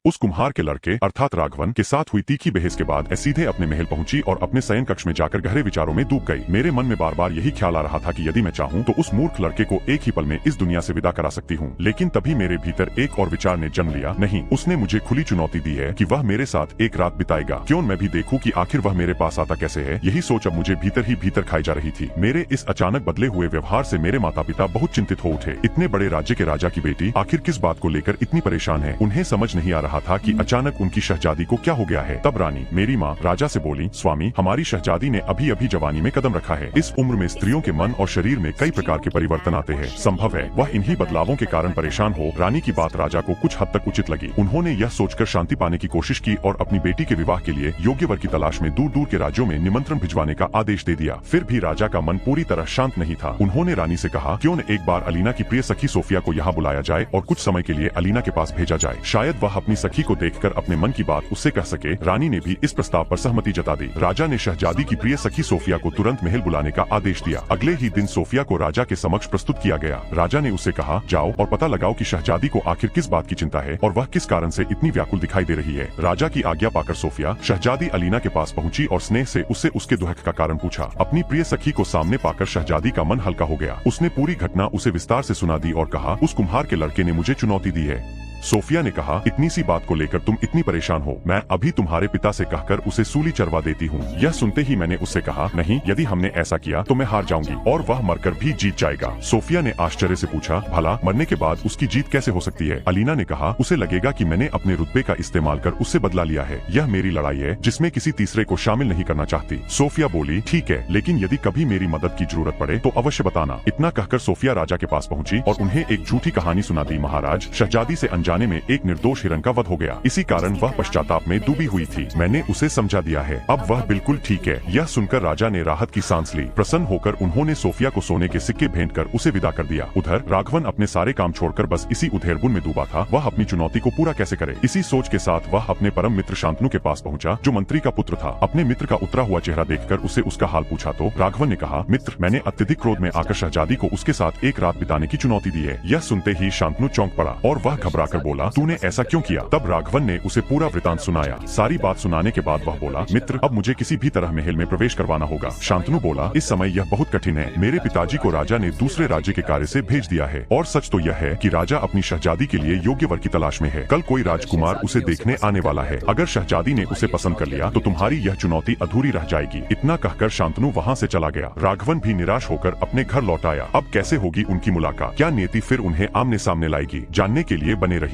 उस कुम्हार के लड़के अर्थात राघवन के साथ हुई तीखी बहस के बाद सीधे अपने महल पहुंची और अपने शयन कक्ष में जाकर गहरे विचारों में डूब गई। मेरे मन में बार बार यही ख्याल आ रहा था कि यदि मैं चाहूं तो उस मूर्ख लड़के को एक ही पल में इस दुनिया से विदा करा सकती हूं। लेकिन तभी मेरे भीतर एक और विचार ने जन्म लिया, नहीं, उसने मुझे खुली चुनौती दी है कि वह मेरे साथ एक रात बिताएगा। क्यों मैं भी देखूं कि आखिर वह मेरे पास आता कैसे है। यही सोच अब मुझे भीतर ही भीतर खाई जा रही थी। मेरे इस अचानक बदले हुए व्यवहार से मेरे माता पिता बहुत चिंतित हो उठे। इतने बड़े राज्य के राजा की बेटी आखिर किस बात को लेकर इतनी परेशान है। उन्हें समझ नहीं आ रहा था कि अचानक उनकी शहजादी को क्या हो गया है। तब रानी मेरी माँ राजा से बोली, स्वामी, हमारी शहजादी ने अभी अभी जवानी में कदम रखा है। इस उम्र में स्त्रियों के मन और शरीर में कई प्रकार के परिवर्तन आते हैं। संभव है वह इन्हीं बदलावों के कारण परेशान हो। रानी की बात राजा को कुछ हद तक उचित लगी। उन्होंने यह सोचकर शांति पाने की कोशिश की और अपनी बेटी के विवाह के लिए योग्य वर की तलाश में दूर दूर के राज्यों में निमंत्रण भिजवाने का आदेश दे दिया। फिर भी राजा का मन पूरी तरह शांत नहीं था। उन्होंने रानी से कहा, क्यों न एक बार अलीना की प्रिय सखी सोफिया को यहाँ बुलाया जाए और कुछ समय के लिए अलीना के पास भेजा जाए। शायद वह अपनी सखी को देखकर अपने मन की बात उससे कह सके। रानी ने भी इस प्रस्ताव पर सहमति जता दी। राजा ने शहजादी की प्रिय सखी सोफिया को तुरंत महल बुलाने का आदेश दिया। अगले ही दिन सोफिया को राजा के समक्ष प्रस्तुत किया गया। राजा ने उससे कहा, जाओ और पता लगाओ कि शहजादी को आखिर किस बात की चिंता है और वह किस कारण से इतनी व्याकुल दिखाई दे रही है। राजा की आज्ञा पाकर सोफिया शहजादी अलीना के पास पहुंची और स्नेह से उससे उसके दुख का कारण पूछा। अपनी प्रिय सखी को सामने पाकर शहजादी का मन हल्का हो गया। उसने पूरी घटना उसे विस्तार से सुना दी और कहा, उस कुम्हार के लड़के ने मुझे चुनौती दी है। सोफिया ने कहा, इतनी सी बात को लेकर तुम इतनी परेशान हो। मैं अभी तुम्हारे पिता से कहकर उसे सूली चरवा देती हूँ। यह सुनते ही मैंने उससे कहा, नहीं, यदि हमने ऐसा किया तो मैं हार जाऊंगी और वह मरकर भी जीत जाएगा। सोफिया ने आश्चर्य से पूछा, भला मरने के बाद उसकी जीत कैसे हो सकती है। अलीना ने कहा, उसे लगेगा कि मैंने अपने रुतबे का इस्तेमाल कर उससे बदला लिया है। यह मेरी लड़ाई है जिसमें किसी तीसरे को शामिल नहीं करना चाहती। सोफिया बोली, ठीक है, लेकिन यदि कभी मेरी मदद की जरूरत पड़े तो अवश्य बताना। इतना कहकर सोफिया राजा के पास पहुंची और उन्हें एक झूठी कहानी सुना दी। महाराज, शहजादी से अनजाने में एक निर्दोष हिरण का वध हो गया। इसी कारण वह पश्चाताप में डूबी हुई थी। मैंने उसे समझा दिया है। अब वह बिल्कुल ठीक है। यह सुनकर राजा ने राहत की सांस ली। प्रसन्न होकर उन्होंने सोफिया को सोने के सिक्के भेंट कर उसे विदा कर दिया। उधर राघवन अपने सारे काम छोड़कर बस इसी उधेड़बुन में डूबा था। वह अपनी चुनौती को पूरा कैसे करे। इसी सोच के साथ वह अपने परम मित्र शांतनु के पास पहुंचा, जो मंत्री का पुत्र था। अपने मित्र का उतरा हुआ चेहरा देखकर उसे उसका हाल पूछा तो राघवन ने कहा, मित्र, मैंने अत्यधिक क्रोध में आकर शहजादी को उसके साथ एक रात बिताने की चुनौती दी है। यह सुनते ही शांतनु चौंक पड़ा और वह घबराकर बोला, तूने ऐसा क्यों किया। तब राघवन ने उसे पूरा वृतांत सुनाया। सारी बात सुनाने के बाद वह बोला, मित्र, अब मुझे किसी भी तरह महल में प्रवेश करवाना होगा। शांतनु बोला, इस समय यह बहुत कठिन है। मेरे पिताजी को राजा ने दूसरे राज्य के कार्य से भेज दिया है और सच तो यह है कि राजा अपनी शहजादी के लिए योग्य वर की तलाश में है। कल कोई राजकुमार उसे देखने आने वाला है। अगर शहजादी ने उसे पसंद कर लिया तो तुम्हारी यह चुनौती अधूरी रह जाएगी। इतना कहकर शांतनु वहाँ से चला गया। राघवन भी निराश होकर अपने घर लौट आया। अब कैसे होगी उनकी मुलाकात, क्या नियति फिर उन्हें आमने सामने लाएगी। जानने के लिए बने रहिए।